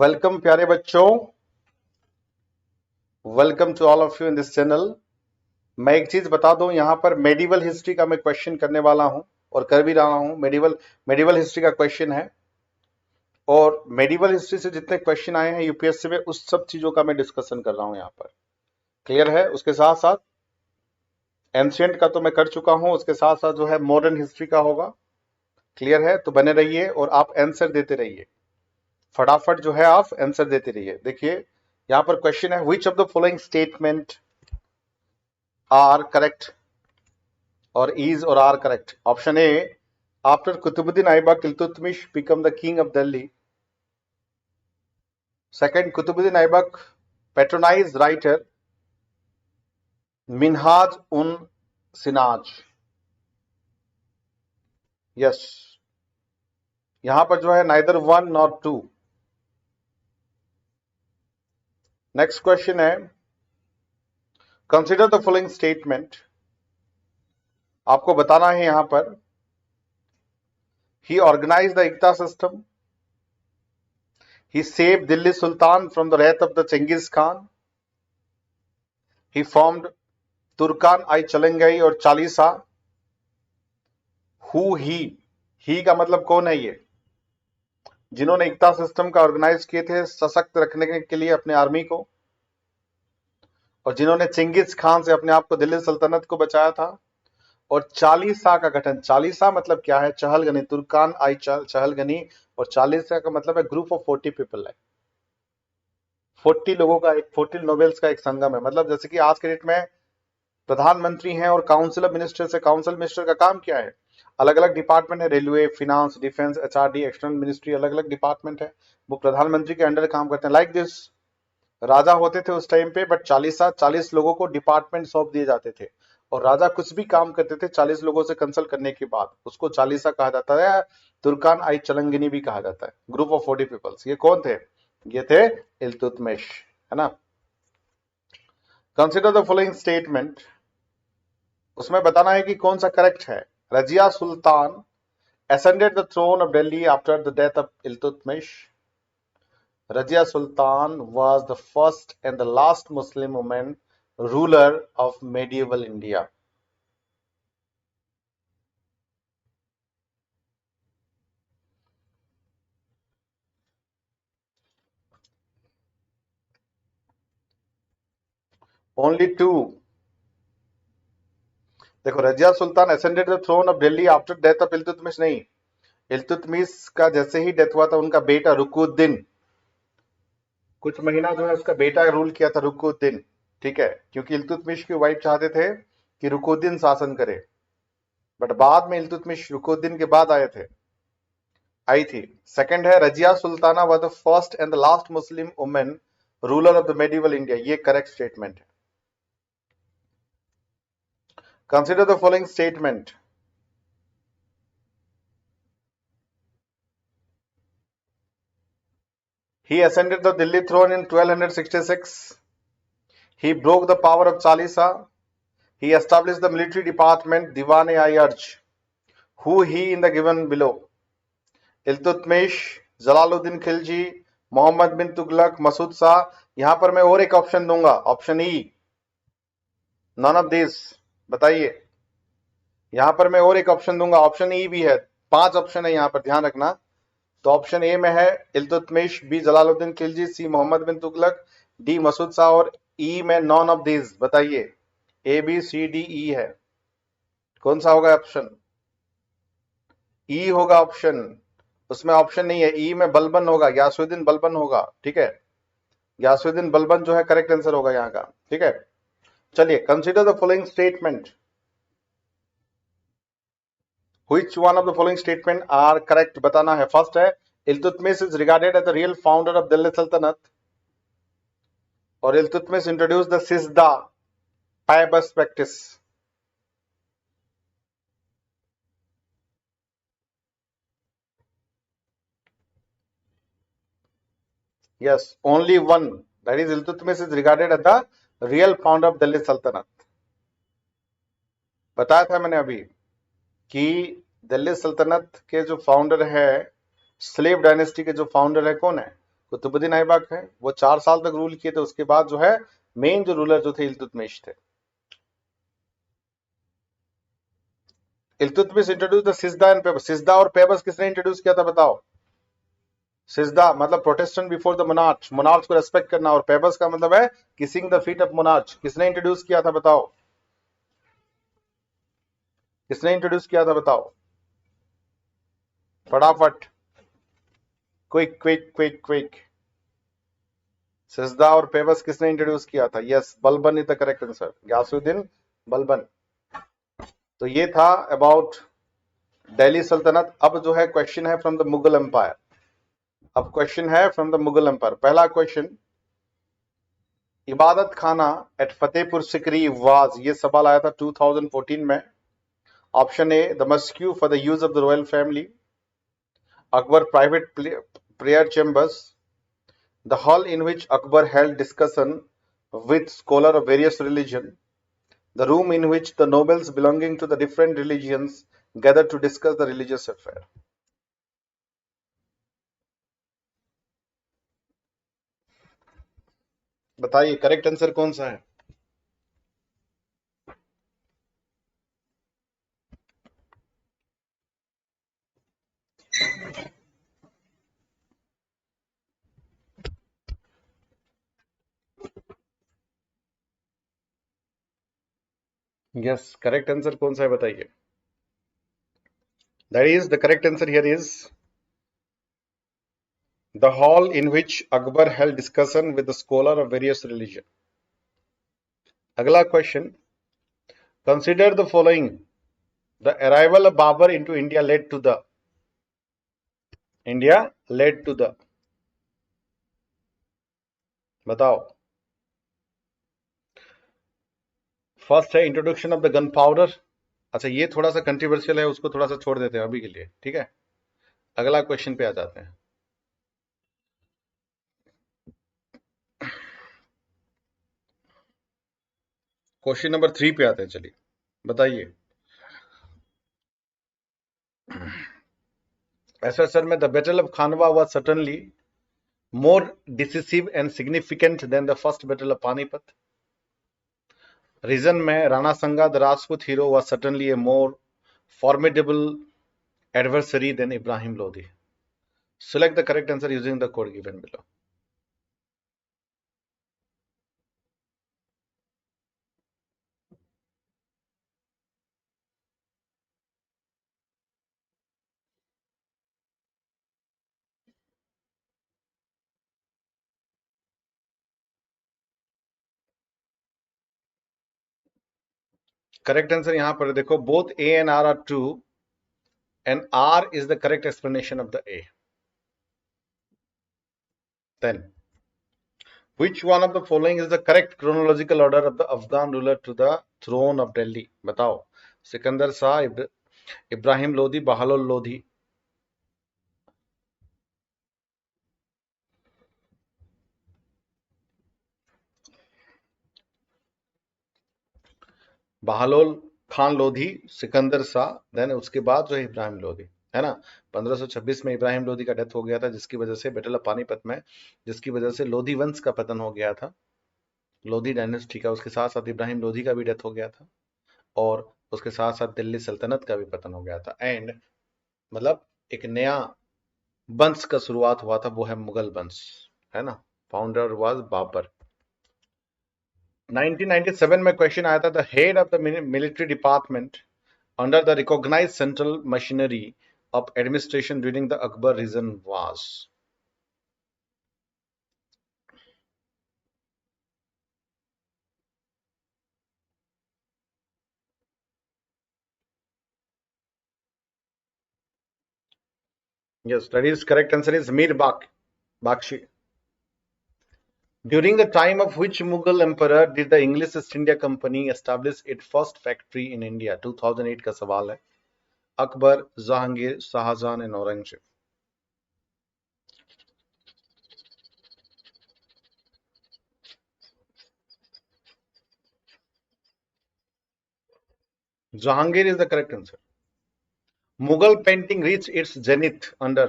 Welcome प्यारे बच्चों, welcome to all of you in this channel. मैं एक चीज बता दूं, यहाँ पर मेडिवल हिस्ट्री का मैं क्वेश्चन करने वाला हूं और कर भी रहा हूं। मेडिवल मेडिवल हिस्ट्री का क्वेश्चन है और मेडिवल हिस्ट्री से जितने क्वेश्चन आए हैं यूपीएससी में उस सब चीजों का मैं डिस्कशन कर रहा हूं यहाँ पर। क्लियर है? उसके साथ साथ एंशिएंट का तो मैं कर चुका हूं, उसके साथ साथ जो है मॉडर्न हिस्ट्री का होगा। क्लियर है? तो बने रहिए और आप आंसर देते रहिए, फटाफट जो है आप आंसर देते रहिए। देखिए यहाँ पर क्वेश्चन है, which of the following statement are correct और is or are correct? Option A, after Qutbuddin Aibak, Iltutmish become the king of Delhi. Second, Qutbuddin Aibak patronized writer Minhaj un Sinaj. Yes, यहां पर जो है neither one nor two. Next question है, consider the following statement. आपको बताना है यहां पर, he organized the Ikta system, he saved Delhi Sultan from the wrath of the Chengiz Khan, he formed Turkan आई चलेंगे और चालीसा। हु ही का मतलब कौन है? ये जिन्होंने एकता सिस्टम का ऑर्गेनाइज किए थे सशक्त रखने के लिए अपने आर्मी को, और जिन्होंने चिंगिस खान से अपने आप को दिल्ली सल्तनत को बचाया था, और चालीसा का गठन। चालीसा मतलब क्या है? चहलगनी, तुर्कान आई चहलगनी, और चालीसा का मतलब है ग्रुप ऑफ 40 पीपल है। 40 लोगों का एक 40 नोबेल्स का एक संगम है। मतलब जैसे कि आज के डेट में प्रधानमंत्री हैं और काउंसिल ऑफ मिनिस्टर से, काउंसिल मिनिस्टर का काम क्या है? अलग अलग डिपार्टमेंट है, railway, finance, defence, HRD, external ministry, अलग अलग डिपार्टमेंट है, वो प्रधानमंत्री के अंडर काम करते हैं। लाइक दिस राजा होते थे उस टाइम पे, बट 40 लोगों को डिपार्टमेंट सौंप दिए जाते थे, और राजा कुछ भी काम करते थे 40 लोगों से कंसल्ट करने के बाद, उसको चालीसा कहा जाता है। तुर्कान आई चलंगिनी भी कहा जाता है, ग्रुप ऑफ 40 पीपल्स। ये कौन थे? ये थे इल्तुतमिश, है ना। कंसिडर द फॉलोइंग स्टेटमेंट, उसमें बताना है कि कौन सा करेक्ट है। Razia Sultan ascended the throne of Delhi after the death of Iltutmish. Razia Sultan was the first and the last Muslim woman ruler of medieval India. Only two. देखो, Razia Sultan ascended the throne of Delhi after death of Iltutmish नहीं, इल्तुतमिश का जैसे ही death हुआ था उनका बेटा रुकुद्दीन, कुछ महीना जो है उसका बेटा रूल किया था, रुकुद्दीन। ठीक है, क्योंकि इल्तुतमिश की वाइफ चाहते थे कि रुकुद्दीन शासन करे, बट बाद में इल्तुतमिश रुकुद्दीन के बाद आए थे, आई थी। सेकंड है, Razia Sultana was the first and the last Muslim women ruler of the medieval India. ये करेक्ट स्टेटमेंट है। Consider the following statement, he ascended the Delhi throne in 1266, he broke the power of Chalisa, he established the military department Diwan-e-Arj. Who he in the given below? Iltutmish, Jalaluddin Khilji, Mohammad bin Tughlaq, Masud Shah. यहां पर मैं और एक option दूंगा, option E, none of this. बताइए, यहां पर मैं और एक ऑप्शन दूंगा, ऑप्शन ई भी है। 5 ऑप्शन है यहां पर, ध्यान रखना। तो ऑप्शन ए में है इल्तुतमिश, बी जलालुद्दीन खिलजी, सी मोहम्मद बिन तुगलक, डी मसूद शाह, और ई में नॉन ऑफ दिस। बताइए, A B C D E है, कौन सा होगा ऑप्शन? ई होगा ऑप्शन। उसमें ऑप्शन नहीं है, ई में बलबन होगा, यासुद्दीन बलबन होगा। ठीक है, यासुद्दीन बलबन जो है करेक्ट आंसर होगा यहाँ का। ठीक है, चलिए, consider the following statement, which one of the following statement are correct बताना है। फर्स्ट है, Iltutmish is regarded as the real founder of Delhi सल्तनत, और Iltutmish introduce the sijda paibos practice. Yes, only one. That is, Iltutmish is regarded as the real founder of Delhi Sultanate. बताया था मैंने अभी कि दिल्ली सल्तनत के जो फाउंडर है, स्लेव डायनेस्टी के जो फाउंडर है, कौन है? कुतुबुद्दीन ऐबक है, वो 4 साल तक रूल किए थे। उसके बाद जो है मेन जो रूलर जो थे इल्तुतमिश थे। Iltutmish introduce the sijda and paibos. सिजदा और पेबस किसने इंट्रोड्यूस किया था बताओ? सिजदा मतलब protestant before the monarch, monarch को रेस्पेक्ट करना, और पेबस का मतलब है kissing the feet of monarch. किसने इंट्रोड्यूस किया था बताओ? किसने इंट्रोड्यूस किया था बताओ? फटाफट, क्विक क्विक क्विक क्विक। सिजदा और पेबस किसने इंट्रोड्यूस किया था? Yes, Balban is the correct answer, Ghiyasuddin Balban. तो ये था अबाउट दिल्ली सल्तनत। अब जो है क्वेश्चन है फ्रॉम द मुगल एम्पायर। अब क्वेश्चन है फ्रॉम द मुगल एम्पायर। पहला क्वेश्चन, इबादत खाना एट फतेहपुर सिकरी वाज, ये सवाल आया था 2014 में। Option A the mosque for the use of the royal family, Akbar private prayer chambers, the hall in which Akbar held discussion with scholars of various religion, the room in which the nobles belonging to the different religions gathered to discuss the religious affair. बताइए correct answer कौन सा है? Yes, correct answer कौन सा है बताइए? That is the correct answer here is the hall in which Akbar held discussion with the scholar of various religion. अगला question, consider the following. The arrival of Babur into India led to the बताओ। First है introduction of the gun powder. अच्छा, ये थोड़ा सा controversial है, उसको थोड़ा सा छोड़ देते हैं अभी के लिए, ठीक है। अगला क्वेश्चन पे आ जाते हैं। क्वेश्चन नंबर 3 पे आते हैं, चलिए बताइए। ऐसा सर में the battle of Khanwa was certainly more decisive and significant than the first battle of Panipat. Reason में Rana Sanga, the Rajput hero, was certainly a more formidable adversary than Ibrahim Lodi. Select the correct answer using the code given below. Correct answer यहाँ पर देखो, both A and R are true and R is the correct explanation of the A. Then, which one of the following is the correct chronological order of the Afghan ruler to the throne of Delhi? बताओ। Sikandar Shah, Ibrahim Lodhi, Bahlol Lodhi. Bahlol Khan Lodhi, Sikandar Shah, then उसके बाद जो है इब्राहिम लोधी, है ना। 1526 में इब्राहिम लोधी का death हो गया था, जिसकी वजह से बैटल ऑफ पानीपत में, जिसकी वजह से लोधी वंश का पतन हो गया था, लोधी डायनेस्टी का। उसके साथ साथ इब्राहिम लोधी का भी डेथ हो गया था, और उसके साथ साथ दिल्ली सल्तनत का भी पतन हो गया था। एंड मतलब एक नया वंश का शुरुआत हुआ था, वो है मुगल वंश, है ना। Founder was Babar. 1997 में क्वेश्चन आया था, the head of the military department under the recognised central machinery of administration during the Akbar region was. Yes, that is correct answer is Mir Bakshi. During the time of which Mughal emperor did the English East India Company establish its first factory in India? 2008 का सवाल है। Akbar, Jahangir, Shahjahan and Aurangzeb. Jahangir is the correct answer. Mughal painting reached its zenith under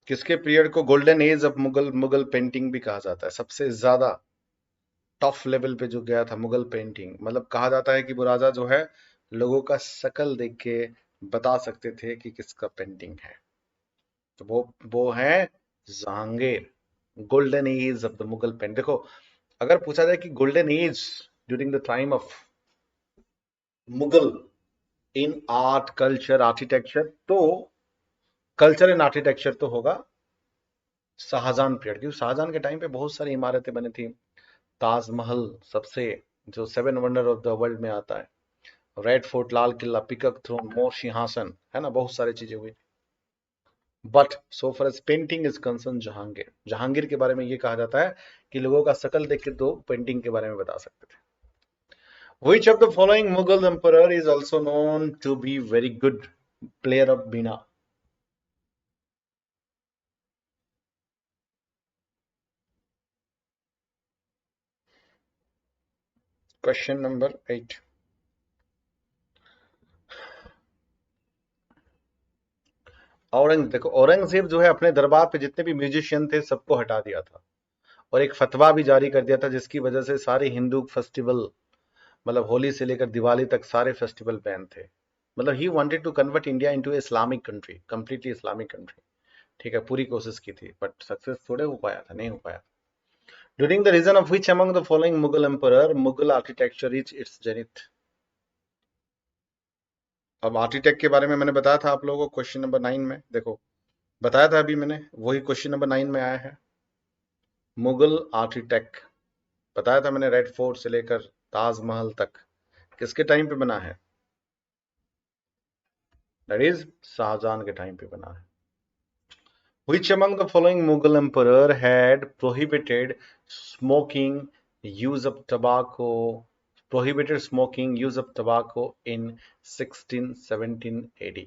किसके period को golden age of Mughal Mughal painting भी कहा जाता है? सबसे ज्यादा टफ लेवल पे जो गया था मुगल पेंटिंग, मतलब कहा जाता है कि वो राजा जो है लोगों का शकल देख के बता सकते थे कि किसका पेंटिंग है। तो वो है Jahangir. Golden age of the Mughal paint. देखो, अगर पूछा जाए कि golden age during the time of Mughal in art culture architecture, तो कल्चर एंड आर्किटेक्चर तो होगा शाहजहां पीरियड, क्योंकि शाहजहां के टाइम पे बहुत सारी इमारतें बनी थी। ताजमहल सबसे, जो seven wonder of the world में आता है, रेड फोर्ट, लाल किला, पिकक थ्रोन, मोर सिंहासन, है ना, बहुत सारी चीजें हुई। But so far as painting is concern, Jahangir, Jahangir के बारे में ये कहा जाता है कि लोगों का शकल देख के तो पेंटिंग के बारे में बता सकते थे। Which of the following Mughal emperor is also known to be very good player of Veena? Question number 8. देखो, औरंगजेब जो है अपने दरबार पे जितने भी म्यूजिशियन थे सबको हटा दिया था, और एक फतवा भी जारी कर दिया था जिसकी वजह से सारे हिंदू फेस्टिवल, मतलब होली से लेकर दिवाली तक सारे फेस्टिवल बैन थे। मतलब he wanted to convert India into Islamic country, completely Islamic country. ठीक है, पूरी कोशिश की थी बट सक्सेस थोड़े हो पाया था, नहीं हो पाया। During the reign of which among the following Mughal emperor Mughal architecture reach its zenith? अब आर्किटेक्ट के बारे में मैंने बताया था आप लोगों को क्वेश्चन नंबर 9 में, देखो बताया था अभी मैंने, वही क्वेश्चन नंबर 9 में आया है। मुगल आर्किटेक्ट बताया था मैंने, रेड फोर्ट से लेकर ताजमहल तक किसके टाइम पे बना है? दैट इज शाहजहां के टाइम पे बना है। Which among the following Mughal emperor had use of tobacco, prohibited smoking, use of tobacco in 1617 AD?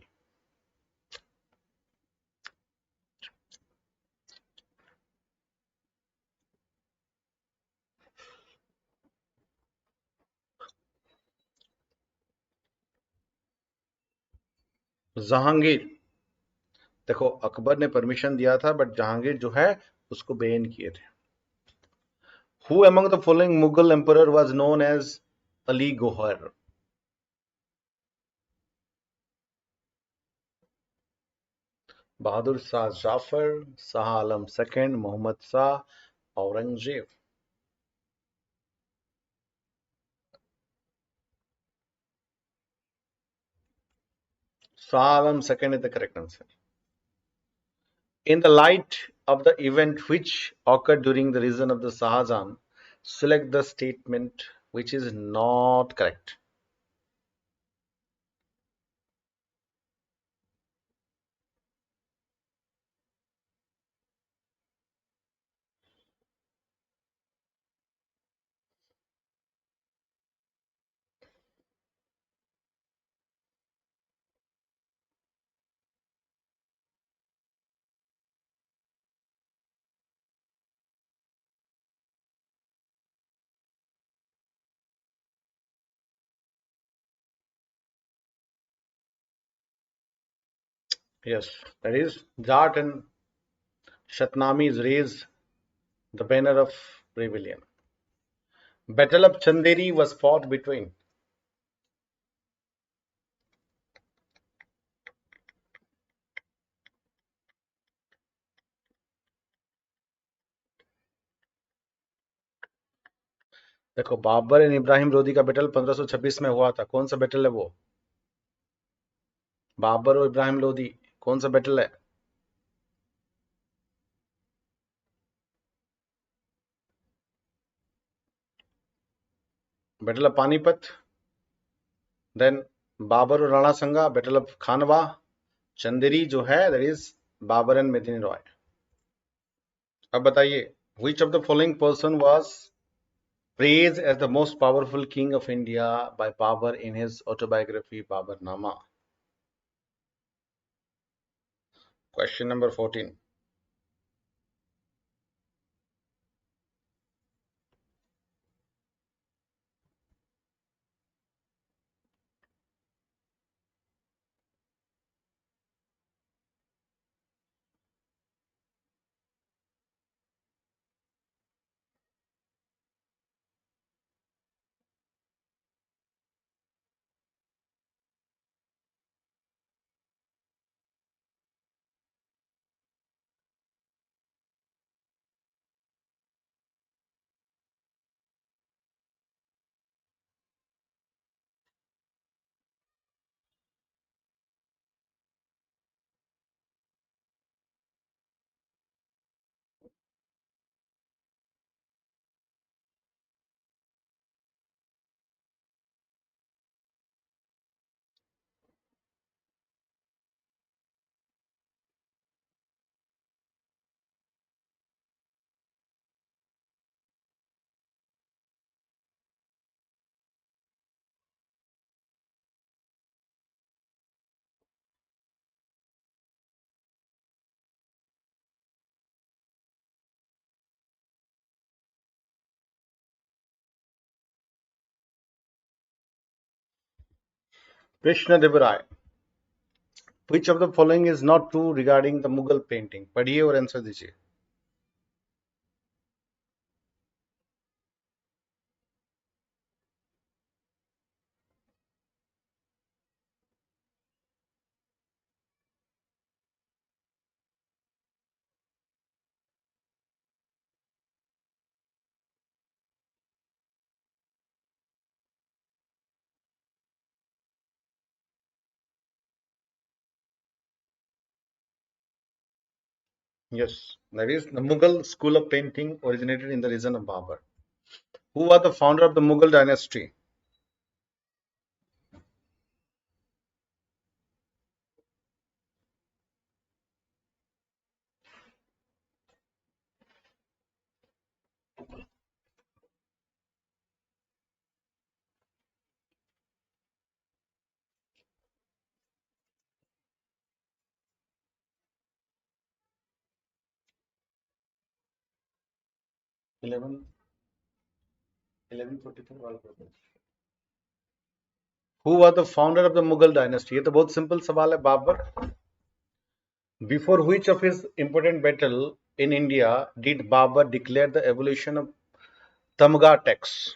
Jahangir. देखो, अकबर ने परमिशन दिया था बट जहांगीर जो है उसको बैन किए थे। Who among the following Mughal emperor was known as Ali Gohar? Bahadur Shah Zafar, Shah Alam second, Mohammad Shah, Aurangzeb. Shah Alam second is the correct answer. In the light of the event which occurred during the reign of the Shahjahan, select the statement which is not correct. Yes, that is Jat and Shatnamis raised the banner of rebellion. Battle of Chanderi was fought between. देखो, Babar and Ibrahim Lodi का battle 1526 में हुआ था। कौन सा battle है वो? बाबर और इब्राहिम लोदी, कौन सा बैटल है? Battle of Panipat, then Babur और राणा संगा, बैटल ऑफ खानवा, चंदेरी जो है दैट इज बाबर एंड मेदिनी रॉय। अब बताइए, which of the following person was praised as the most powerful king of India by Babur in his autobiography Babarnama? Question number 14. Krishna Dev Rai. Which of the following is not true regarding the Mughal painting? पढ़िए और answer दीजिए. 'Yes, that is the Mughal school of painting originated in the region of Babur. Who was the founder of the Mughal dynasty? 11, 1144. Who was the founder of the Mughal dynasty? ये तो बहुत simple सवाल है. Babar. Before which of his important battle in India did Babur declare the abolition of Tamga tax?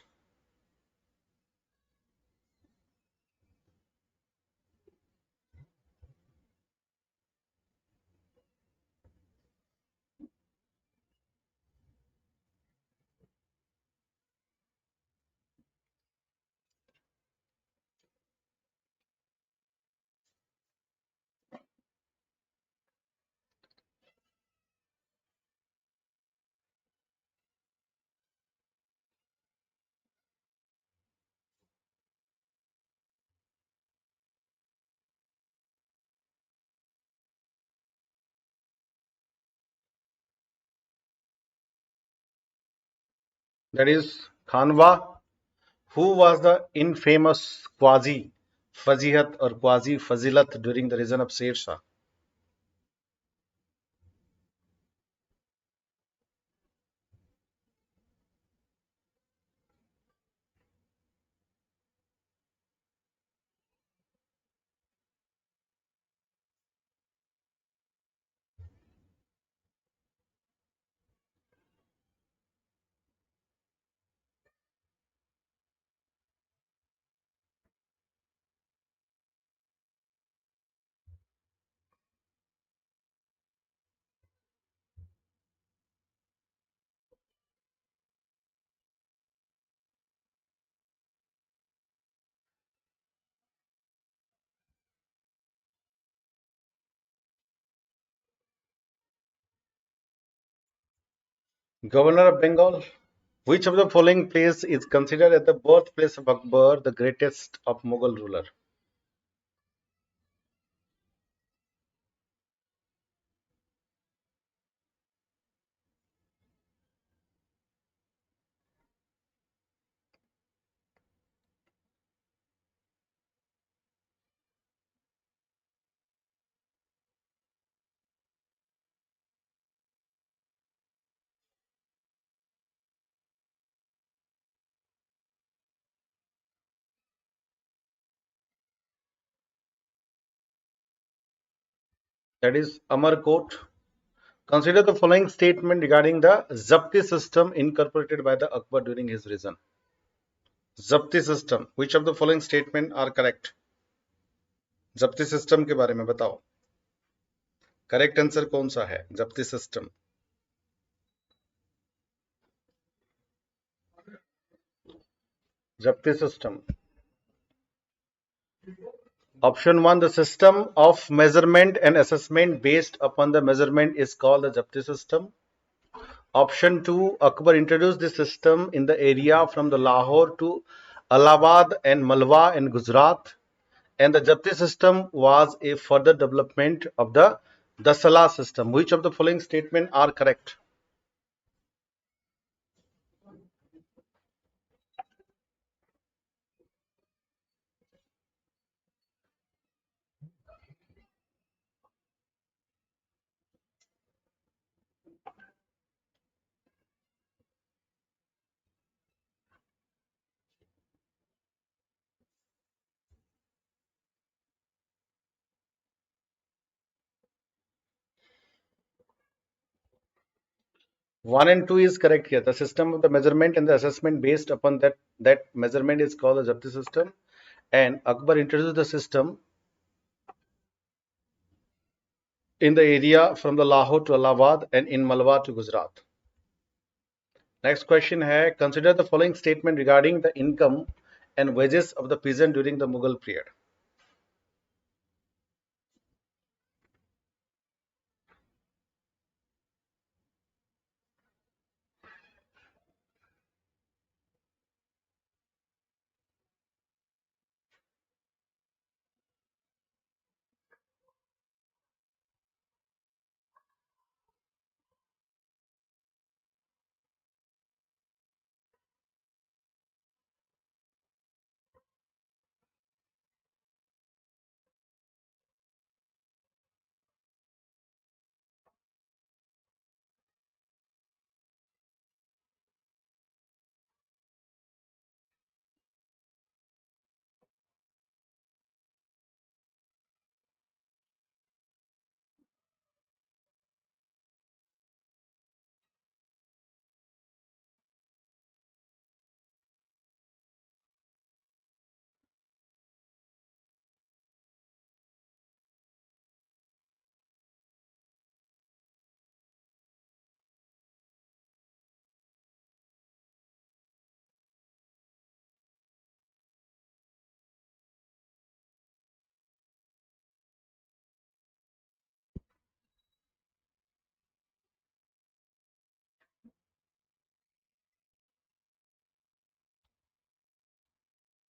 That is Khanwa. Who was the infamous Quasi Fazihat or Quasi Fazilat during the reign of Sher Shah? Governor of Bengal. Which of the following place is considered as the birthplace of Akbar, the greatest of Mughal ruler? That is Amarkot. Consider the following statement regarding the Zapti system incorporated by the Akbar during his reign. Zapti system. Which of the following statement are correct? जब्ती system के बारे में बताओ. Correct answer कौन सा है? जब्ती system. जब्ती system. Option 1, the system of measurement and assessment based upon the measurement is called the Japti system. Option 2, Akbar introduced this system in the area from the Lahore to Allahabad and Malwa in Gujarat. And the Japti system was a further development of the Dasala system. Which of the following statements are correct? 1 and 2 is correct here. The system of the measurement and the assessment based upon that measurement is called the Japti system. And Akbar introduced the system in the area from the Lahore to Allahabad and in Malwa to Gujarat. Next question hai, consider the following statement regarding the income and wages of the peasant during the Mughal period.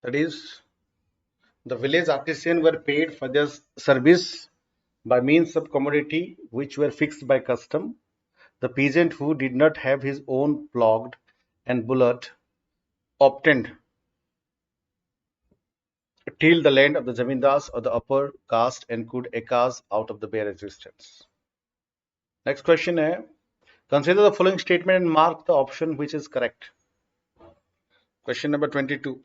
That is, the village artisans were paid for their service by means of commodity which were fixed by custom. The peasant who did not have his own ploughed and bullocked obtained tilled the land of the zamindars or the upper caste and could ekas out of the bare existence. Next question है, consider the following statement and mark the option which is correct. Question number 22.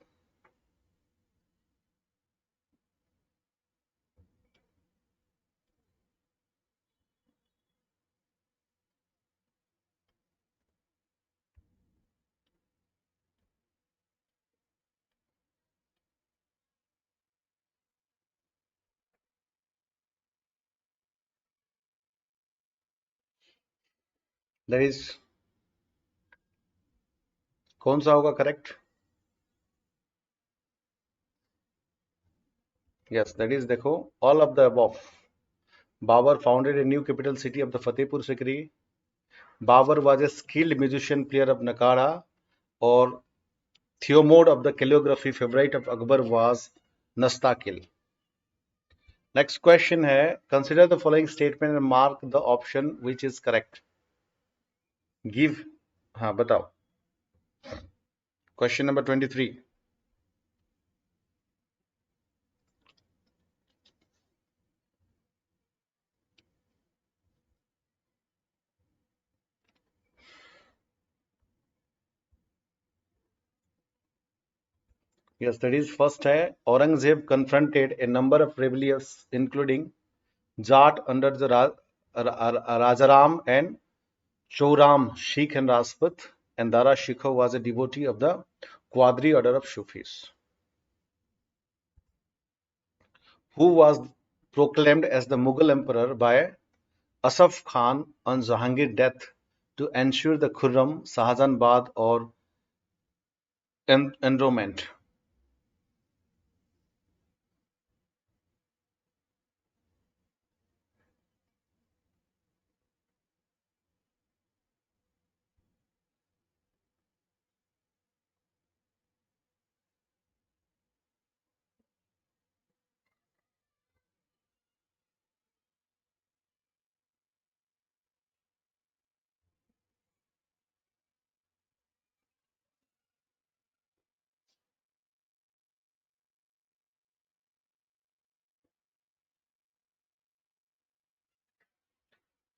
That is, कौन सा होगा correct? Yes, that is, देखो, all of the above. Babur founded a new capital city of the Fatehpur Sikri. Babur was a skilled musician player of Nakara, or Theomode of the calligraphy favorite of Akbar was Nastakil. Next question है, consider the following statement and mark the option which is correct. Give, हाँ बताओ. Question number 23. Yes, that is first hai, Aurangzeb confronted a number of rebellions including Jat under the Rajaram and Chouram, Sheikh and Rajput, and Dara Shikoh was a devotee of the Quadri order of Sufis, who was proclaimed as the Mughal emperor by Asaf Khan on Jahangir's death to ensure the Khurram, Shahjahan Bad or enrollment.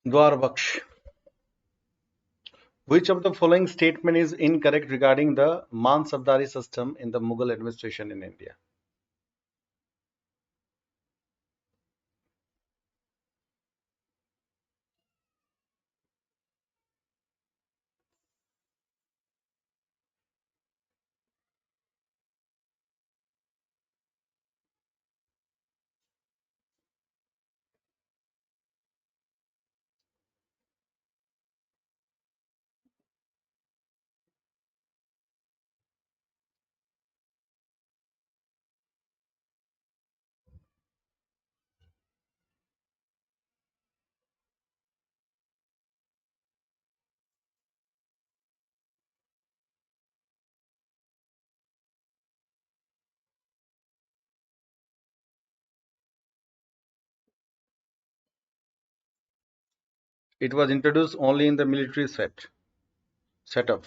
Dwar Baksh. Which of the following statement is incorrect regarding the Mansabdari system in the Mughal administration in India? It was introduced only in the military setup.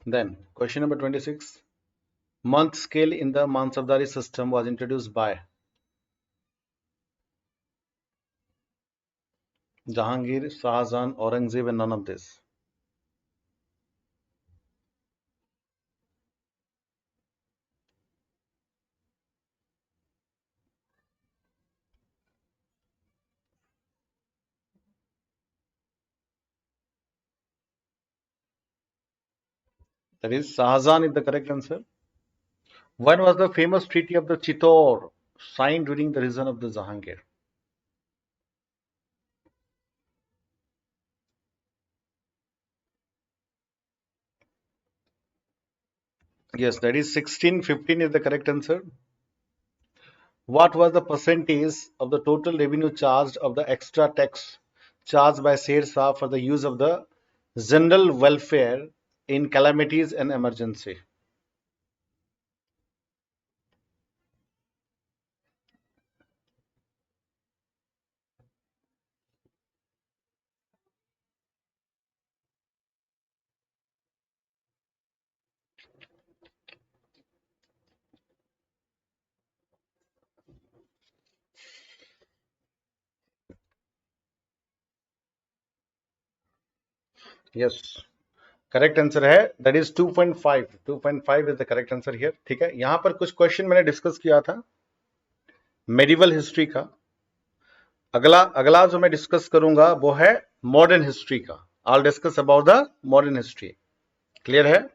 Then question number 26. Month scale in the Mansabdari system was introduced by Jahangir, Shahjahan, Aurangzeb, and none of this. That is, Shahjahan is the correct answer. When was the famous Treaty of the Chittor signed during the reign of the Jahangir? Yes, that is 1615 is the correct answer. What was the percentage of the total revenue charged of the extra tax charged by Sher Shah for the use of the general welfare in calamities and emergency? Yes, correct answer है that is 2.5. 2.5 is the correct answer here. ठीक है, यहां पर कुछ question मैंने discuss किया था medieval history का. अगला अगला जो मैं डिस्कस करूंगा वो है मॉडर्न हिस्ट्री का. I will discuss about the modern history. Clear है?